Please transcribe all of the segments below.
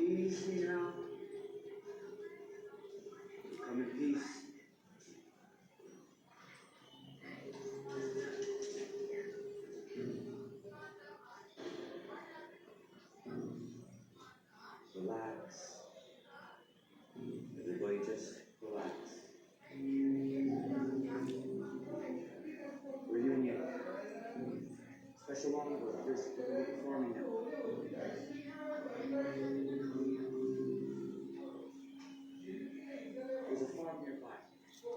Easy now. Come in peace. Relax. Everybody just relax. Reunion. Special encore. This is what we're performing now. There's a farm nearby. So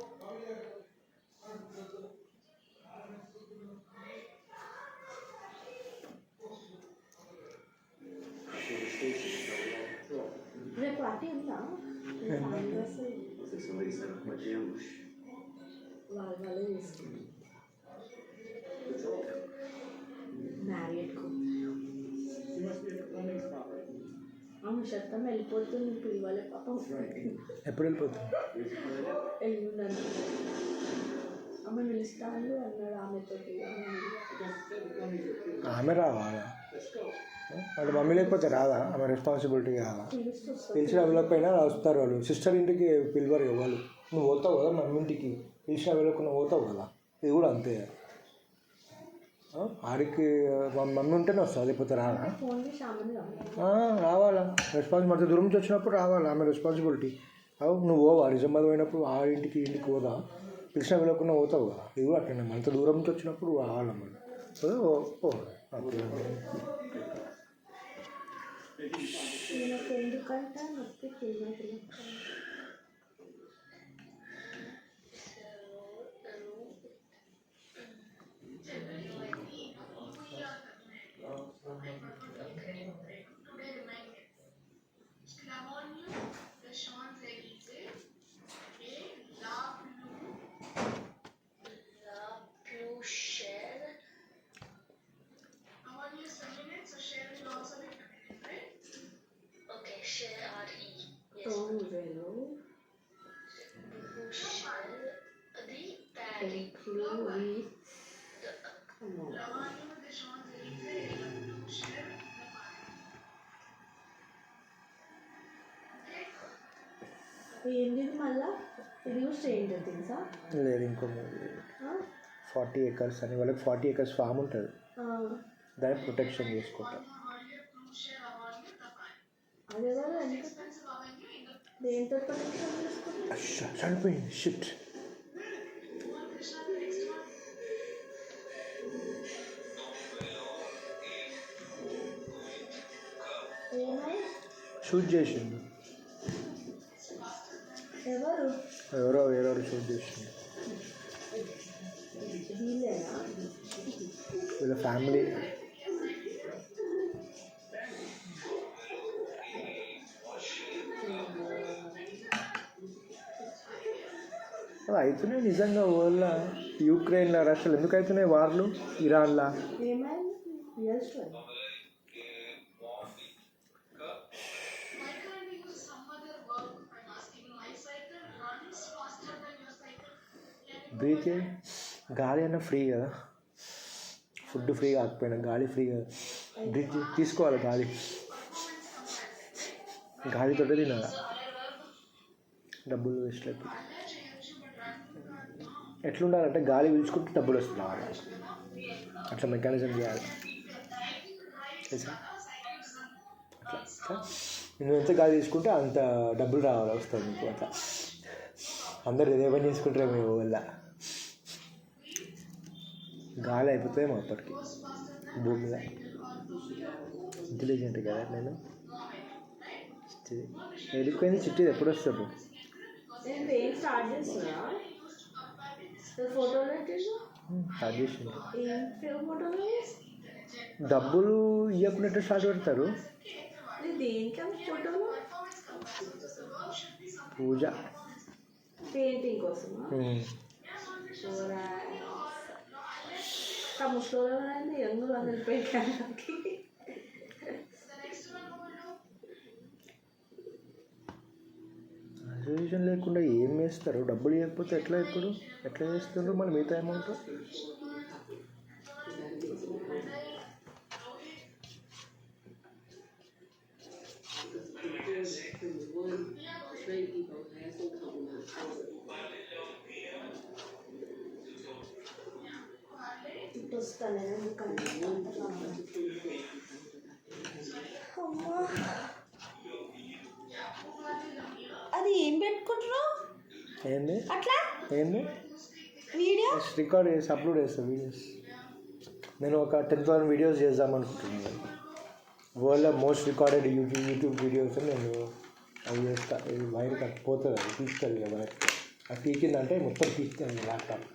the station is over. రేపు party ఉందా Somebody set up a ambush. వాళ్ళే చేసుకుంటారు It's all. మ్యారియడ్కు You must be at the plumbing property. అవును శతం వెళ్ళిపోతుంది ఇప్పుడు ఇవాళ పాపం ఎప్పుడు వెళ్ళిపోతుంది? వెళ్ళిందని ఆమె పిలుస్తాను అన్నాడు ఆమెతో ఆమె రావాలా? అంటే మమ్మీ లేకపోతే రాదా? ఆమె రెస్పాన్సిబిలిటీ కాదా? పిలిచిన వెళ్ళకపోయినా వస్తారు వాళ్ళు. సిస్టర్ ఇంటికి పిలవరు వాళ్ళు. నువ్వు పోతావు కదా మమ్మీ ఇంటికి, పిలిచిన వెళ్ళకుండా పోతావు కదా. ఇది కూడా అంతే. ఆడికి మమ్మీ ఉంటేనే వస్తుంది, లేకపోతే రాదా? రావాలా? రెస్పాన్సిబిలిటీ దూరం నుంచి వచ్చినప్పుడు రావాలా, ఆమె రెస్పాన్సిబిలిటీ. నువ్వు పోవా నిజామాబాద్ పోయినప్పుడు ఆడింటికి ఇంటికి పోదా, పిలిచిన వెళ్ళకుండా పోతావు కదా. ఇది కూడా అట్లనే అంత దూరం నుంచి వచ్చినప్పుడు రావాలన్నమాట. ఎందుకంటే నొప్పి ఏంటి మళ్ళా ఇది ఏంటో తెలుసా? లేదు ఇంకో 40 acres అని, వాళ్ళకి 40 acres ఫామ్ ఉంటుంది, దాన్ని ప్రొటెక్షన్ చేసుకుంటారు. దేంతో ప్రొటెక్షన్ చేసుకుంటారు? చనిపోయింది షిట్. షూట్ చేసిండు. ఎవరో షూట్ చేసిండు. వీళ్ళ ఫ్యామిలీ. అవుతున్నాయి నిజంగా వరల్డ్లో. యూక్రెయిన్లో, రష్యాలో ఎందుకు అవుతున్నాయి వార్లు? ఇరాన్లో బ్రీత్ గాలి అన్న ఫ్రీ కదా, ఫుడ్ ఫ్రీ కాకపోయినా గాలి ఫ్రీ కదా. బ్రీత్ తీసుకోవాలి గాలి, గాలితోటే తినాలి. డబ్బులు వేస్ట్ అయిపోయి ఎట్లుండాలంటే గాలి పీల్చుకుంటే డబ్బులు వస్తున్నాయి, అట్లా మెకానిజం చేయాలి. అట్లా నువ్వు ఎంత గాలి తీసుకుంటే అంత డబ్బులు రావాలి, వస్తుంది మీకు. అట్లా అందరు ఇదే పని చేసుకుంటారు మీ వల్ల. గాలి అయిపోతాయేమో అప్పటికి భూమి మీద. ఇంటెలిజెంట్ కదా నేను. వెళ్ళిపోయింది చిట్టిది ఎప్పుడు వస్తాడు? స్టార్ట్ చేసింది. డబ్బులు ఇవ్వకున్నట్టు స్టార్ట్ పెడతారు. పూజ పెయింటింగ్ కోసం అసోసియేషన్ లేకుండా ఏం వేస్తారు? డబ్బులు ఇవ్వకపోతే ఎట్లా చేస్తారు మళ్ళీ మిగతా అమౌంట్? అది ఏం పెట్టుకుంటున్నావు? ఏంది అట్లా ఏంది వీడియోస్ రికార్డ్ చేసి అప్లోడ్ చేస్తాను వీడియోస్. నేను ఒక 10,000 వీడియోస్ చేద్దాం అనుకుంటున్నాను. వరల్డ్లో మోస్ట్ రికార్డెడ్ యూట్యూబ్ వీడియోస్ నేను అవి చేస్తా. ఇది వైర్ పోతుంది, అది తీసుకెళ్ళి వైర్ అది పీకిందంటే మొత్తం పీకుతుంది. ల్యాప్టాప్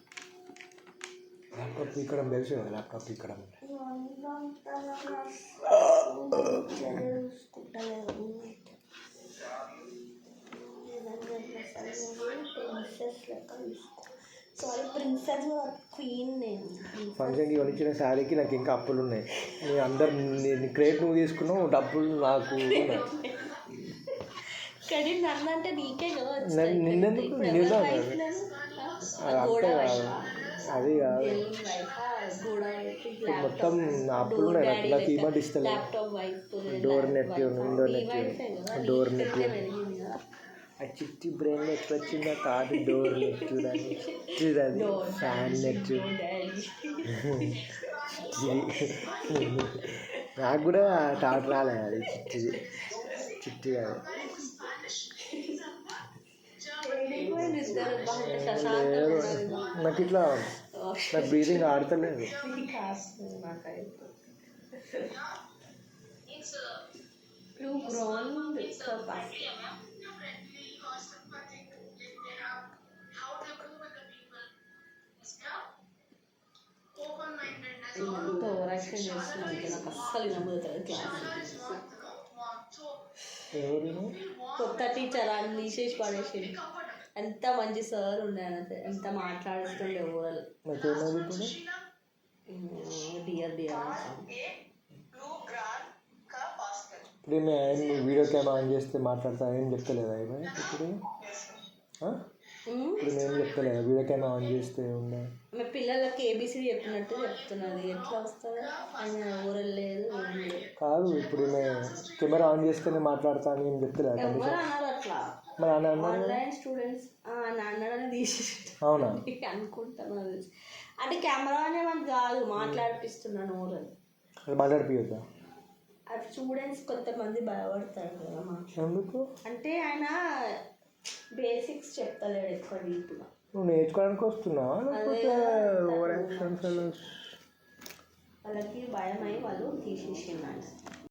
పీకడం తెలుసు కదా, ల్యాప్టాప్ పీకడం. ఫంక్షన్కి కొనిచ్చిన శారీకి నాకు ఇంకా అప్పులు ఉన్నాయి. నేను అందరు క్రెడిట్ నువ్వు తీసుకున్నావు, డబ్బులు నాకు నిన్నెందుకు నిజం అది కాదు. మొత్తం అప్పులు ఉన్నాయి నాకు. నాకు ఇవ్వండి ఇస్తలే. డోర్ నెట్ ఆ చిట్టి బ్రెయిన్ ఎట్లా వచ్చిందో కాదు. డోర్ నెట్ చూడండి, ఫ్యాన్ నెట్. నాకు కూడా థాట్ రాలేదు అది చిట్టి కాదు. నాకు ఇట్లా నాకు బ్రీతింగ్ ఆడతలేదు. కొత్త టీచర్ అని తీసేసి పడేసి ఎంత మంచి సార్ ఉండే, ఎంత మాట్లాడుతుండే ఓవరాల్. డియర్ ఇప్పుడు వీడియో కెమెరా ఆన్ చేస్తే మాట్లాడతా ఏం చెప్తలేదా? ఇప్పుడు నేను చెప్తలేదా వీడియో కెమెరా ఆన్ చేస్తే ఉండే? పిల్లలకి ఏబిసిడి చెప్పినట్టు చెప్తున్నది. ఎట్లా వస్తుంది? ఆయన ఓవరాల్ లేదు కాదు. ఇప్పుడు నేను కెమెరా ఆన్ చేస్తేనే మాట్లాడతా అని ఏం చెప్తలేదు. అట్లా మరి ఆన్లైన్ స్టూడెంట్స్ అన్నాడని తీసేసి అవునా అనుకుంటున్నాను. అంటే కెమెరా అనే మనకు కాదు, మాట్లాడిపిస్తున్నాను ఓవరాల్. మాట్లాడిపోయొద్దా? అది స్టూడెంట్స్ కొంతమంది భయపడతారు కదా. ఎందుకు అంటే ఆయన బేసిక్స్ చెప్తలేడు ఎక్కువ డీప్గా. నువ్వు నేర్చుకోవడానికి వస్తున్నావా? వాళ్ళకి భయం అయ్యి వాళ్ళు తీసేసిండు.